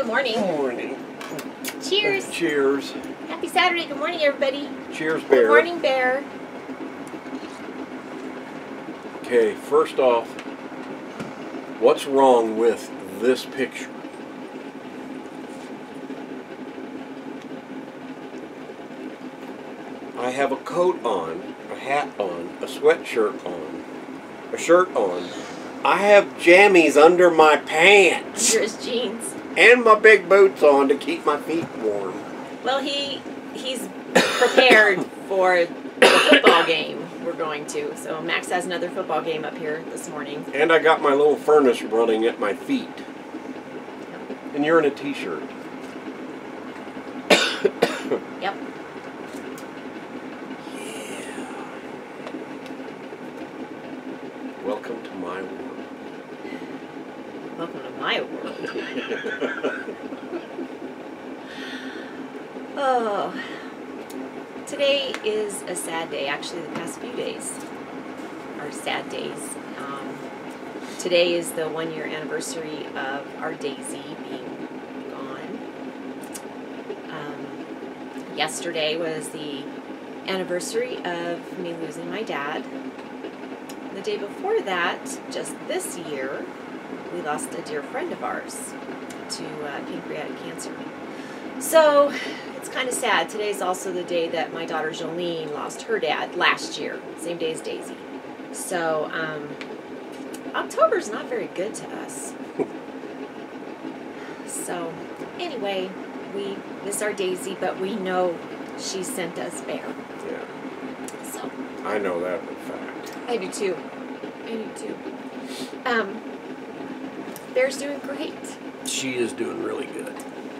Good morning. Good morning. Cheers. Cheers. Happy Saturday. Good morning, everybody. Cheers, Bear. Good morning, Bear. Okay, first off, what's wrong with this picture? I have a coat on, a hat on, a sweatshirt on, a shirt on. I have jammies under my pants. Under his jeans. And my big boots on to keep my feet warm. Well, he's prepared for the football game we're going to. So Max has another football game up here this morning. And I got my little furnace running at my feet. And you're in a t-shirt. Yep. Yeah. Welcome to my world. Welcome to my world. Oh, today is a sad day. Actually, the past few days are sad days. Today is the 1-year anniversary of our Daisy being gone. Yesterday was the anniversary of me losing my dad. The day before that, just this year, we lost a dear friend of ours to pancreatic cancer. So it's kind of sad. Today's also the day that my daughter Jolene lost her dad last year, same day as Daisy. So October's not very good to us. So anyway, we miss our Daisy, but we know she sent us Bear. Yeah. So I know that for a fact. I do too. I do too. Bear's doing great. She is doing really good.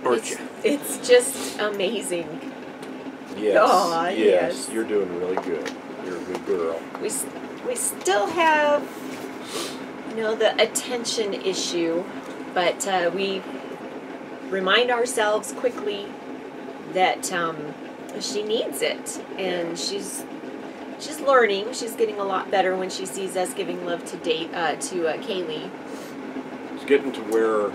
Aren't you? It's just amazing. Yes. Aw, yes. You're doing really good. You're a good girl. We still have, the attention issue, but we remind ourselves quickly that she needs it, and she's learning. She's getting a lot better when she sees us giving love to Kaylee. It's getting to where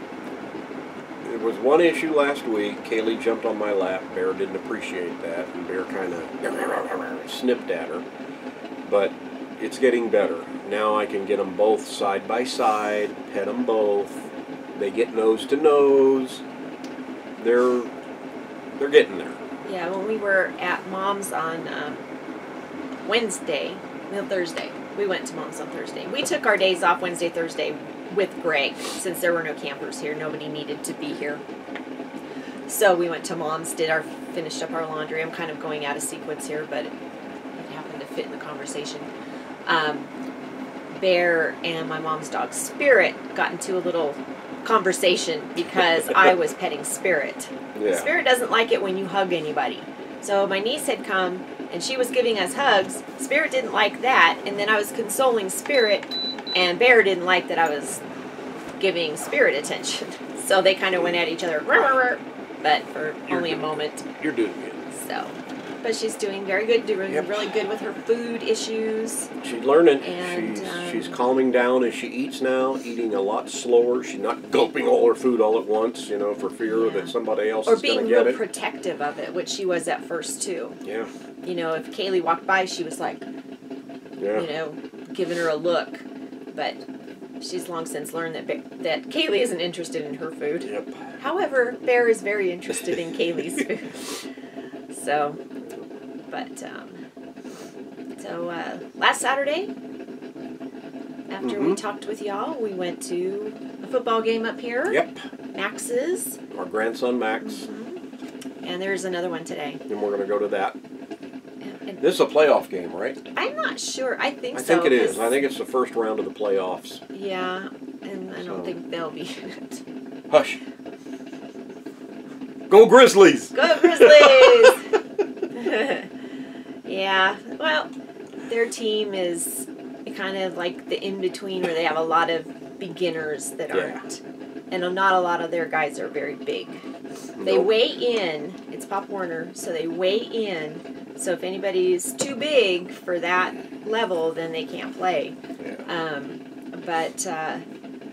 there was one issue last week. Kaylee jumped on my lap. Bear didn't appreciate that, and Bear kind of snipped at her. But it's getting better. Now I can get them both side by side, pet them both. They get nose to nose. They're getting there. Yeah, when we were at Mom's on Thursday. We went to Mom's on Thursday. We took our days off Wednesday, Thursday with Greg, since there were no campers here. Nobody needed to be here. So we went to Mom's, finished up our laundry. I'm kind of going out of sequence here, but it happened to fit in the conversation. Bear and my mom's dog Spirit got into a little conversation because I was petting Spirit. Yeah. Spirit doesn't like it when you hug anybody. So my niece had come and she was giving us hugs. Spirit didn't like that, and then I was consoling Spirit, and Bear didn't like that I was giving Spirit attention. So they kind of went at each other, but for only a moment. You're doing good. So, but she's doing very good, doing really good with her food issues. She's learning. And, she's calming down as she eats now, eating a lot slower. She's not gulping all her food all at onst, for fear that somebody else is going to get it. Or being real protective of it, which she was at first too. Yeah. If Kaylee walked by, she was like, giving her a look. But she's long since learned that Kaylee isn't interested in her food. Yep. However, Bear is very interested in Kaylee's food. So, last Saturday, after we talked with y'all, we went to a football game up here. Yep. Max's. Our grandson Max. Mm-hmm. And there's another one today. And we're going to go to that. And this is a playoff game, right? I'm not sure. I think so. I think it is. I think it's the first round of the playoffs. Yeah, and I don't think they'll be in it. Hush. Go Grizzlies! Go Grizzlies! Yeah, well, their team is kind of like the in-between where they have a lot of beginners that aren't. And not a lot of their guys are very big. They weigh in. It's Pop Warner, so they weigh in. So if anybody's too big for that level, then they can't play. Yeah.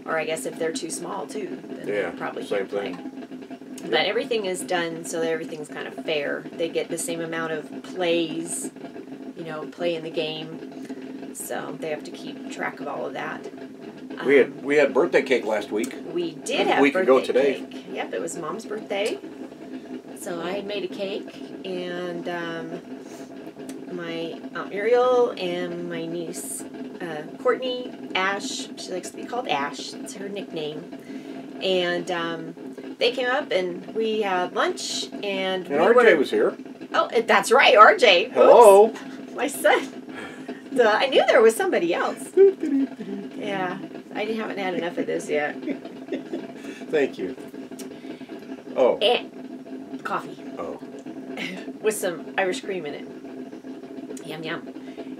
Or I guess if they're too small too, then they'll probably same can't play. thing. But everything is done so that everything's kind of fair. They get the same amount of plays, play in the game. So they have to keep track of all of that. We had birthday cake last week. We did have a week birthday ago today. cake. Yep, it was Mom's birthday. So I had made a cake, and my Aunt Muriel and my niece Courtney, Ash, she likes to be called Ash, it's her nickname, and they came up and we had lunch, and RJ was here. Oh, that's right, RJ. Hello. Oops. My son. I knew there was somebody else. Yeah, I haven't had enough of this yet. Thank you. Oh. And coffee. Oh. With some Irish cream in it. Yum, yum.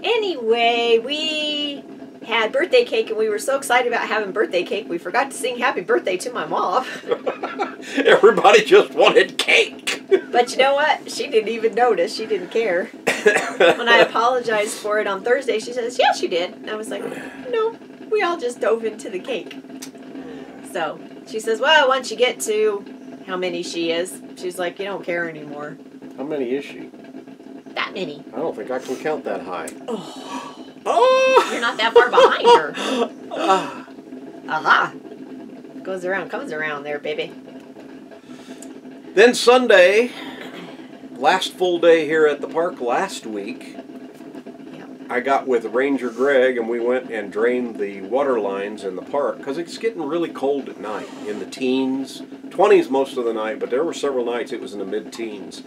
Anyway, we had birthday cake, and we were so excited about having birthday cake, we forgot to sing happy birthday to my mom. Everybody just wanted cake. But you know what? She didn't even notice. She didn't care. When I apologized for it on Thursday, she says, yes, you did. And I was like, no, we all just dove into the cake. So she says, well, once you get to how many she is, she's like, you don't care anymore. How many is she? That many. I don't think I can count that high. Oh. You're not that far behind her. Aha. Goes around, comes around there, baby. Then Sunday, last full day here at the park last week, Yep. I got with Ranger Greg and we went and drained the water lines in the park because it's getting really cold at night, in the teens, 20s most of the night, but there were several nights it was in the mid-teens.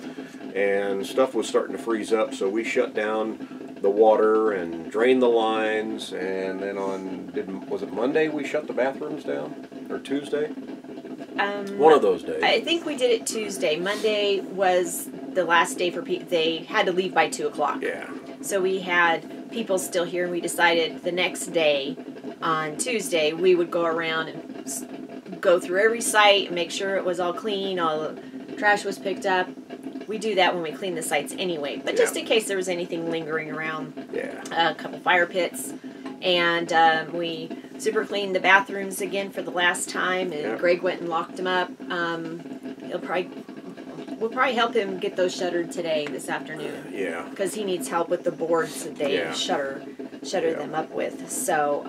And stuff was starting to freeze up, so we shut down the water and drained the lines, and then was it Monday we shut the bathrooms down? Or Tuesday? One of those days. I think we did it Tuesday. Monday was the last day for people. They had to leave by 2 o'clock. Yeah. So we had people still here, and we decided the next day, on Tuesday, we would go around and go through every site and make sure it was all clean, all the trash was picked up. We do that when we clean the sites anyway, but just in case there was anything lingering around. Yeah. A couple fire pits, and we super cleaned the bathrooms again for the last time, and Greg went and locked them up. We'll probably help him get those shuttered this afternoon. Yeah. Because he needs help with the boards that they shutter them up with. So,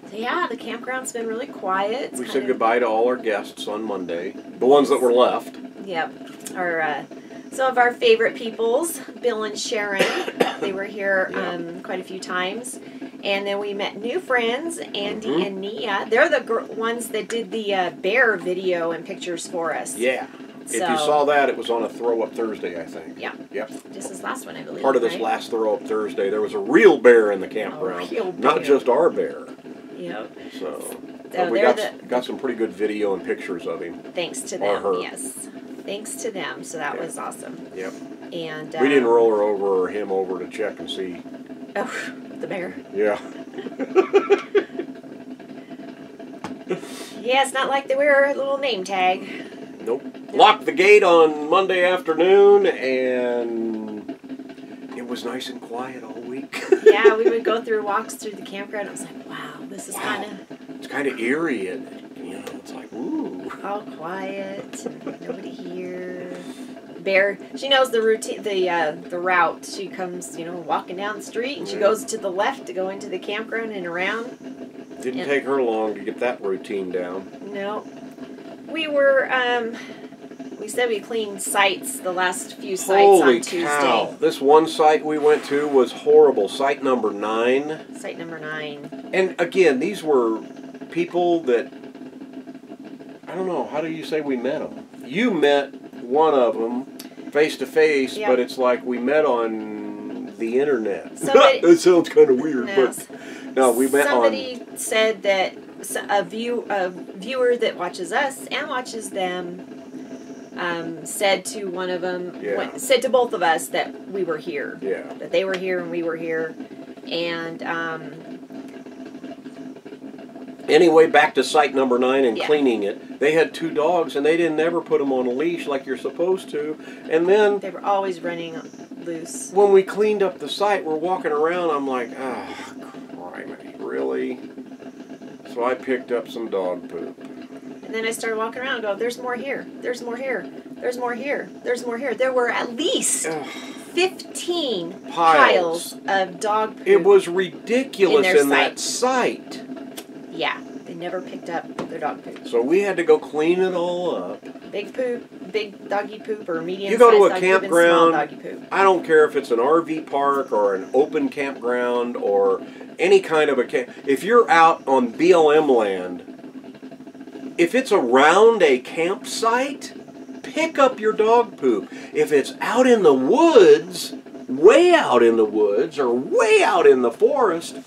the campground's been really quiet. We said goodbye to all our guests on Monday, the ones that were left. Yep. Some of our favorite peoples, Bill and Sharon, they were here quite a few times. And then we met new friends, Andy and Nia. They're the ones that did the bear video and pictures for us. Yeah. If you saw that, it was on a Throw Up Thursday, I think. Yeah. Yep. Just this last one, I believe. Part of this last Throw Up Thursday, there was a real bear in the campground. Not just our bear. Yep. So we got some pretty good video and pictures of him. Thanks to them, yes. Thanks to them, so that was awesome. Yep. And we didn't roll her over or him over to check and see. Oh, the bear. Yeah. Yeah, it's not like they wear a little name tag. Nope. Locked the gate on Monday afternoon, and it was nice and quiet all week. Yeah, we would go through walks through the campground. I was like, wow, this is It's kind of eerie, and it's like, ooh. All quiet, nobody here. Bear, she knows the routine, the route. She comes, walking down the street, and she goes to the left to go into the campground and around. Didn't take her long to get that routine down. No. We were, we said we cleaned sites, the last few sites on Tuesday. Holy cow. This one site we went to was horrible. Site number 9. Site number 9. And again, these were people that, I don't know, how do you say we met them? You met one of them face to face, but it's like we met on the internet. That sounds kind of weird, but no, we met Somebody said that a viewer that watches us and watches them said to one of them, said to both of us that we were here. Yeah. That they were here and we were here. And anyway, back to site number 9 and cleaning it. They had 2 dogs, and they didn't ever put them on a leash like you're supposed to. And then they were always running loose. When we cleaned up the site, we're walking around. I'm like, criminy, really? So I picked up some dog poop. And then I started walking around and go, there's more here, there's more here, there's more here, there's more here. There were at least 15 piles of dog poop. It was ridiculous in that site. site. Yeah, they never picked up their dog poop. So we had to go clean it all up. Big poop, big doggy poop, or medium. You go to a doggy campground, poop and small doggy poop. I don't care if it's an RV park or an open campground or any kind of a camp. If you're out on BLM land, if it's around a campsite, pick up your dog poop. If it's out in the woods, way out in the woods or way out in the forest,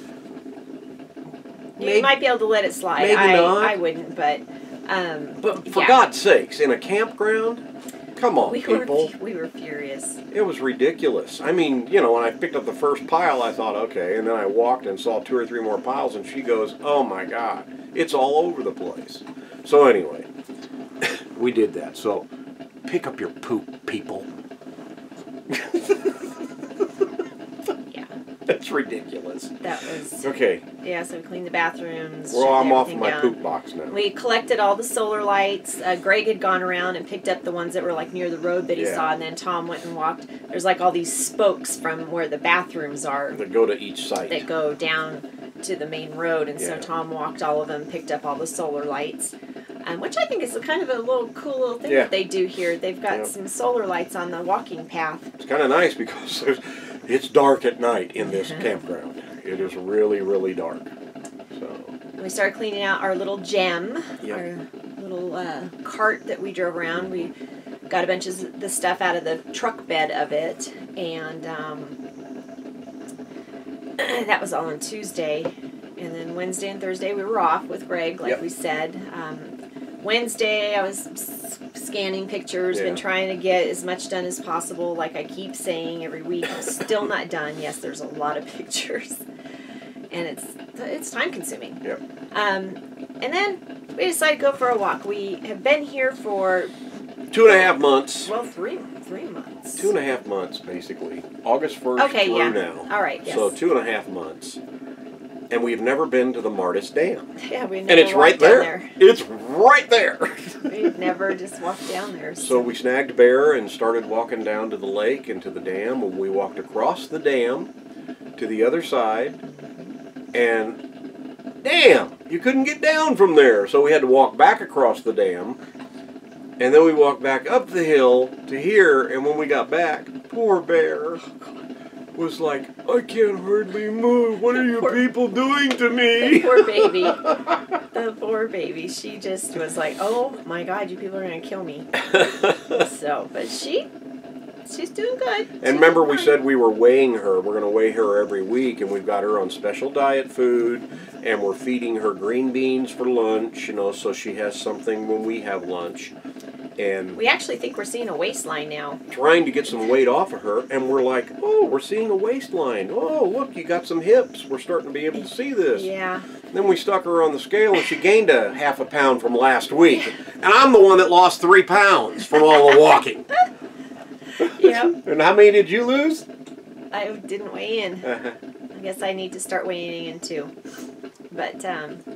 you might be able to let it slide. Maybe not. I wouldn't, but for God's sakes, in a campground, come on, people. We were furious. It was ridiculous. I mean, you know, when I picked up the first pile, I thought, okay, and then I walked and saw 2 or 3 more piles, and she goes, oh my God, it's all over the place. So anyway, we did that. So pick up your poop, people. Yeah. That's ridiculous. That was... Okay. Yeah, so we cleaned the bathrooms. Well, I'm off everything my down. poop box now. We collected all the solar lights. Greg had gone around and picked up the ones that were like near the road that he saw, and then Tom went and walked. There's like all these spokes from where the bathrooms are That go to each site. that go down to the main road, and so Tom walked all of them, picked up all the solar lights, which I think is kind of a cool little thing that they do here. They've got some solar lights on the walking path. It's kind of nice because it's dark at night in this campground. It is really, really dark. So we started cleaning out our little gem, Yep. our little cart that we drove around. We got a bunch of the stuff out of the truck bed of it, and that was all on Tuesday. And then Wednesday and Thursday we were off with Greg, like we said. Wednesday I was scanning pictures, been trying to get as much done as possible, like I keep saying every week. I'm still not done. Yes, there's a lot of pictures, and it's time consuming. Yep. And then we decided to go for a walk. We have been here for 2.5 months. Well, 3 months. 2.5 months, basically. August 1st through now. All right, yes. So 2.5 months. And we've never been to the Martis Dam. Yeah, we've never And it's right walked down there. It's right there. We've never just walked down there. So we snagged Bear and started walking down to the lake and to the dam. And we walked across the dam to the other side. And damn, you couldn't get down from there. So we had to walk back across the dam. And then we walked back up the hill to here. And when we got back, poor Bear was like, I can't hardly move. What are you people doing to me? The poor baby. The poor baby. She just was like, oh my God, you people are going to kill me. So, but she's doing good. And remember we said we were weighing her. We're going to weigh her every week, and we've got her on special diet food, and we're feeding her green beans for lunch, you know, so she has something when we have lunch. And we actually think we're seeing a waistline now. Trying to get some weight off of her, and we're like, oh, we're seeing a waistline. Oh, look, you got some hips. We're starting to be able to see this. Yeah. Then we stuck her on the scale, and she gained a half a pound from last week. And I'm the one that lost 3 pounds from all the walking. Yep. And how many did you lose? I didn't weigh in. I guess I need to start weighing in too. But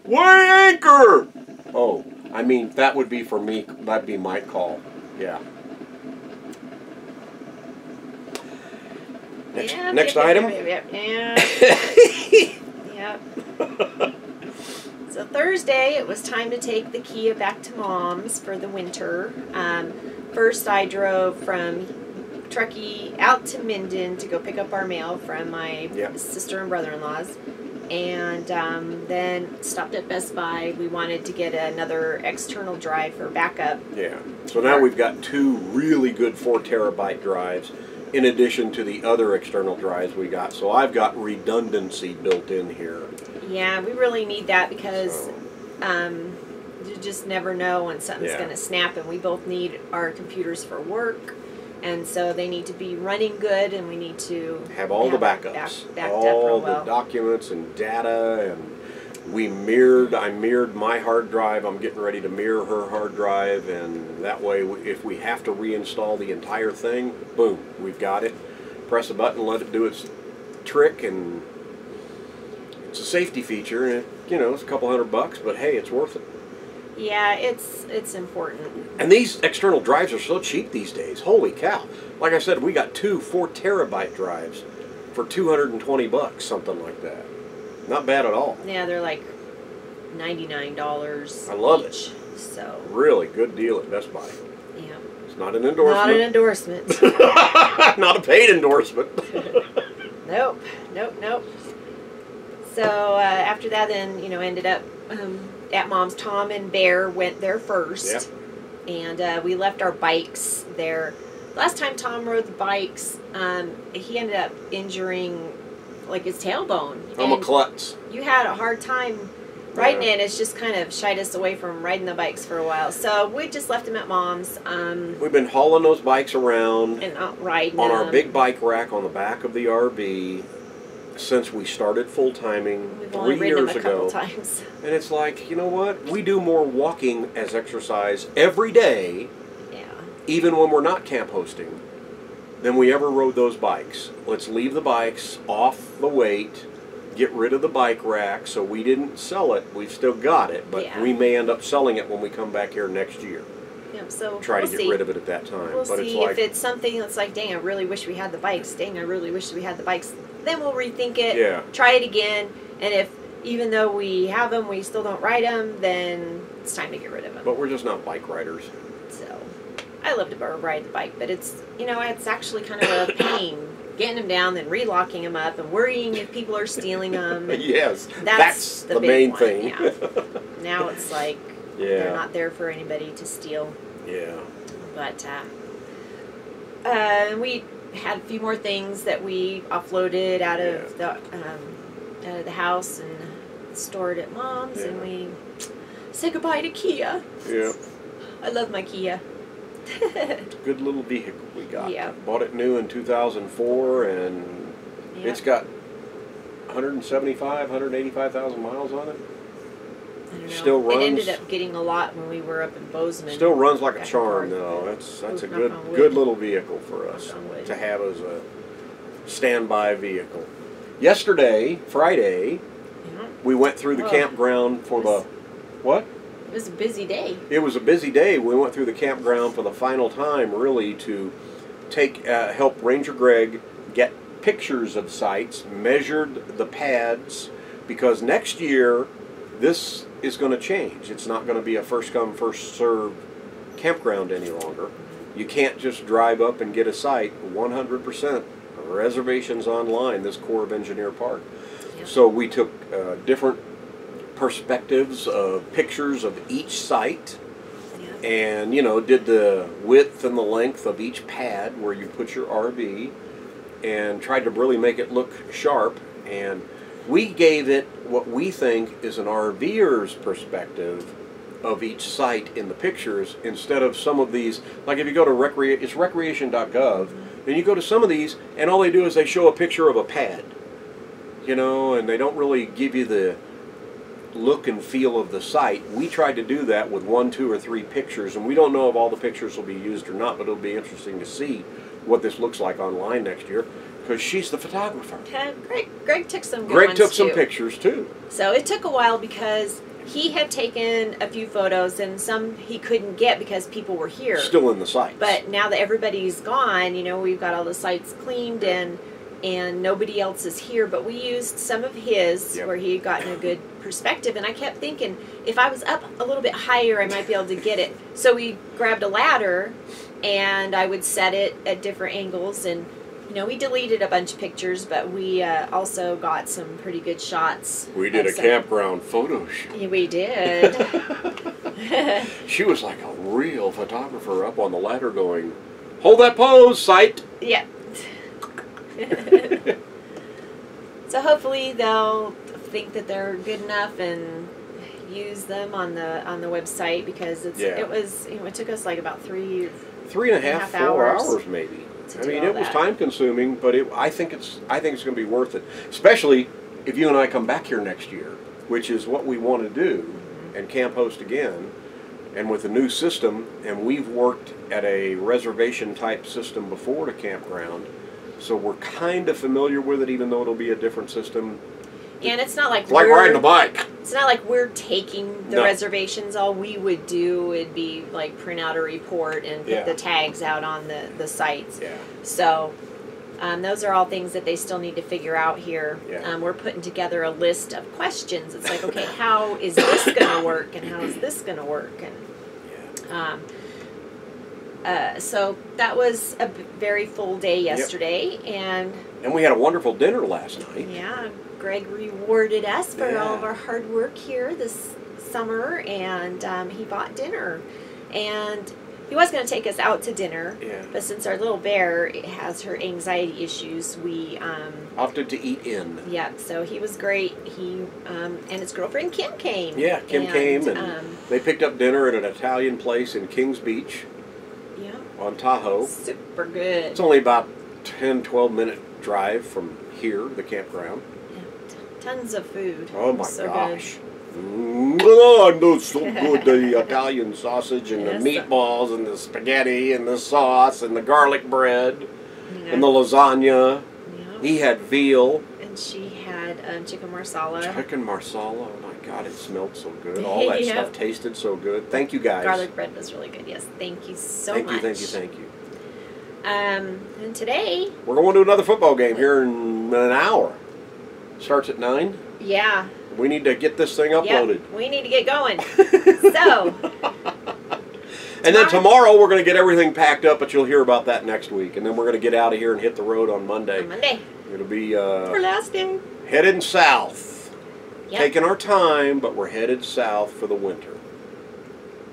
weigh anchor! Oh, I mean, that would be for me. That'd be my call. Yeah. Next item? Yep. Yep. So Thursday, it was time to take the Kia back to Mom's for the winter. First, I drove from Truckee out to Minden to go pick up our mail from my sister and brother-in-law's. And then stopped at Best Buy. We wanted to get another external drive for backup. Yeah. So now we've got 2 really good 4 terabyte drives in addition to the other external drives we got. So I've got redundancy built in here. Yeah, we really need that because you just never know when something's going to snap, and we both need our computers for work. And so they need to be running good, and we need to have all the backups, backed all up real well. The documents and data, and I mirrored my hard drive. I'm getting ready to mirror her hard drive, and that way, if we have to reinstall the entire thing, boom, we've got it. Press a button, let it do its trick, and it's a safety feature. And you know, it's a couple $100, but hey, it's worth it. Yeah, it's important. And these external drives are so cheap these days. Holy cow. Like I said, we got 2 4-terabyte drives for $220, something like that. Not bad at all. Yeah, they're like $99. I love each, it. So really good deal at Best Buy. yeah, It's not an endorsement. not an endorsement. Not a paid endorsement. Nope. So after that, then ended up at Mom's. Tom and Bear went there first, and we left our bikes there. Last time Tom rode the bikes, he ended up injuring like his tailbone. I'm a klutz. You had a hard time riding it. It's just kind of shied us away from riding the bikes for a while. So we just left him at Mom's. We've been hauling those bikes around and riding on them. our big bike rack on the back of the RV since we started full timing We've only 3 ridden years them a couple ago. times. And it's like, you know what? We do more walking as exercise every day, even when we're not camp hosting, than we ever rode those bikes. Let's leave the bikes off the weight, get rid of the bike rack, so we didn't sell it. We've still got it, but we may end up selling it when we come back here next year. So Try we'll to get rid of it at that time. We'll but see it's like, if it's something that's like, dang, I really wish we had the bikes. Dang, I really wish we had the bikes. Then we'll rethink it, try it again, and if even though we have them, we still don't ride them, then it's time to get rid of them. But we're just not bike riders. So I love to ride the bike, but it's it's actually kind of a pain getting them down, then relocking them up, and worrying if people are stealing them. Yes, that's the main thing. Yeah. Now it's like they're not there for anybody to steal. Yeah. But we had a few more things that we offloaded out of the house and stored at Mom's, and we said goodbye to Kia. Yeah. I love my Kia. It's a good little vehicle we got. Yeah. Bought it new in 2004, and it's got 175, 185,000 miles on it. I don't know. Still runs. It ended up getting a lot when we were up in Bozeman. Still runs like a charm, though. That's a good little vehicle for us to have as a standby vehicle. Yesterday, Friday, we went through the campground for the what? It was a busy day. It was a busy day. We went through the campground for the final time, really, to help Ranger Greg get pictures of sites, measured the pads, because next year this is going to change. It's not going to be a first come, first served campground any longer. You can't just drive up and get a site. 100% reservations online, this Corps of Engineer Park. Yep. So we took different perspectives of pictures of each site, and did the width and the length of each pad where you put your RV, and tried to really make it look sharp. And we gave it what we think is an RVer's perspective of each site in the pictures, instead of some of these, like if you go to it's recreation.gov, and you go to some of these, and all they do is they show a picture of a pad, and they don't really give you the look and feel of the site. We tried to do that with 1, 2, or 3 pictures, and we don't know if all the pictures will be used or not, but it'll be interesting to see what this looks like online next year, because she's the photographer. Greg took some good Greg ones took some too. Pictures too. So it took a while because he had taken a few photos, and some he couldn't get because people were here. Still in the site. But now that everybody's gone, we've got all the sites cleaned and nobody else is here, but we used some of his where he had gotten a good perspective, and I kept thinking if I was up a little bit higher I might be able to get it. So we grabbed a ladder and I would set it at different angles, and we deleted a bunch of pictures, but we also got some pretty good shots. We did a campground photo shoot. Yeah, we did. She was like a real photographer up on the ladder going, "Hold that pose, site." Yeah. So hopefully they'll think that they're good enough and use them on the website, because it was it took us like about 3.5 4 hours maybe. I mean, it was time consuming, but I think it's going to be worth it, especially if you and I come back here next year, which is what we want to do, and camp host again, and with a new system. And we've worked at a reservation type system before to campground, so we're kind of familiar with it, even though it'll be a different system. And it's not like riding a bike. It's not like we're taking the No. reservations. All we would do would be like print out a report and put Yeah. the tags out on the sites. Yeah. So those are all things that they still need to figure out here. Yeah. We're putting together a list of questions. It's like, okay, how is this going to work, and how is this going to work, and so that was a very full day yesterday, and we had a wonderful dinner last night. yeah, Greg rewarded us for Yeah. all of our hard work here this summer, and he bought dinner, and he was going to take us out to dinner, Yeah. but since our little bear has her anxiety issues, we Opted to eat in. yeah, so he was great. He and his girlfriend Kim came. Yeah, Kim came, and they picked up dinner at an Italian place in Kings Beach yeah, on Tahoe. super good. It's only about 10, 12-minute drive from here, the campground. Yeah, tons of food. Oh my So gosh. Oh, no, so good. The Italian sausage and Yes. the meatballs and the spaghetti and the sauce and the garlic bread Good. You and know, the lasagna. yeah. He had veal, And she had chicken marsala. chicken marsala. Oh my God, it smelled so good. All that Yeah. stuff tasted so good. Thank you guys. Garlic bread was really good. Yes, thank you so Thank much. you, thank you, thank you. And today, We're going to another football game here in an hour. Starts at 9. yeah, We need to get this thing uploaded. yep, we need to get going. So, And then tomorrow we're going to get everything packed up, but you'll hear about that next week. And then we're going to get out of here and hit the road on Monday. on Monday, It'll be our last day. heading south. Yep. Taking our time, but we're headed south for the winter.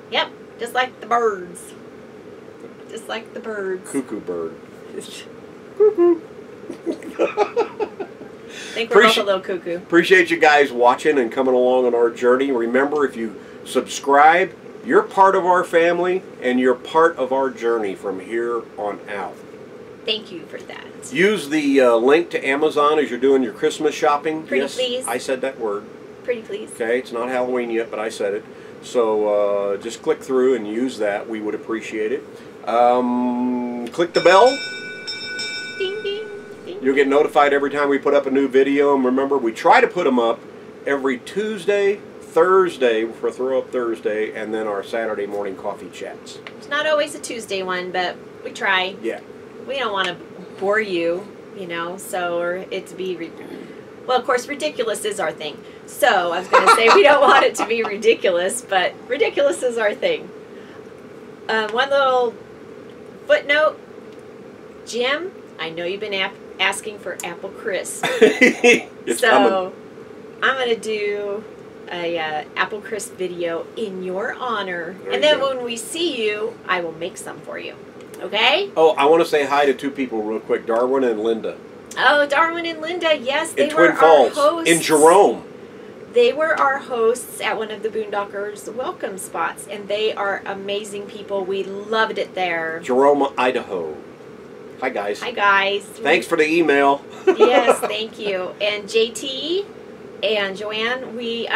Yep, just like the birds. Just like the birds. Cuckoo bird. I think we're both a little cuckoo. Appreciate you guys watching and coming along on our journey. Remember, if you subscribe, you're part of our family and you're part of our journey from here on out. Thank you for that. Use the link to Amazon as you're doing your Christmas shopping. Pretty Yes, please. I said that word. Pretty please. Okay, it's not Halloween yet, but I said it. So just click through and use that. We would appreciate it. Click the bell. Ding, ding, ding. You'll get notified every time we put up a new video. And remember, we try to put them up every Tuesday, Thursday for Throw Up Thursday, and then our Saturday morning coffee chats. It's not always a Tuesday one, but we try. Yeah. We don't want to bore you, you know, so or it to be, well, of course, ridiculous is our thing. So I was going to say we don't want it to be ridiculous, but ridiculous is our thing. One little footnote, Jim, I know you've been asking for apple crisp. It's so coming. I'm going to do a apple crisp video in your honor. There And you then go. when we see you, I will make some for you. Okay? Oh, I want to say hi to two people real quick, Darwin and Linda. Oh, Darwin and Linda, yes, they In were Twin Falls. our hosts. In Jerome. They were our hosts at one of the Boondockers welcome spots, and they are amazing people. We loved it there. Jerome, Idaho. Hi, guys. Hi, guys. Thanks for the email. Yes, thank you. And JT and Joanne, we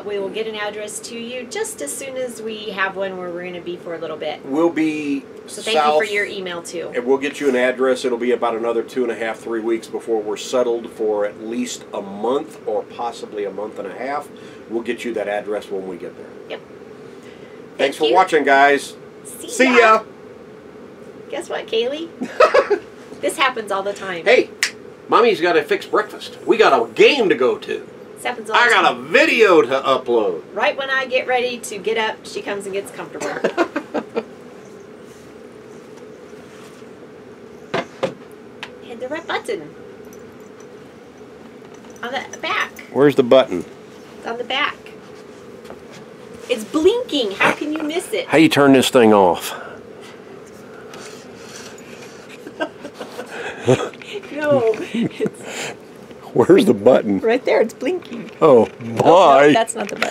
will get an address to you just as soon as we have one where we're going to be for a little bit. We'll be So south. thank you for your email, too. And we'll get you an address. It'll be about another 2.5, 3 weeks before we're settled for at least a month or possibly a month and a half. We'll get you that address when we get there. Yep. Thanks for you. watching, guys. See ya. Guess what, Kaylee? This happens all the time. Hey, Mommy's got to fix breakfast. We got a game to go to. This happens all the I time. got a video to upload. Right when I get ready to get up, she comes and gets comfortable. Hit the right button. On the back. Where's the button? It's on the back. It's blinking. How can you miss it? How you turn this thing off? No. It's Where's the button? right there. It's blinking. Oh, Oh, no, that's not the button.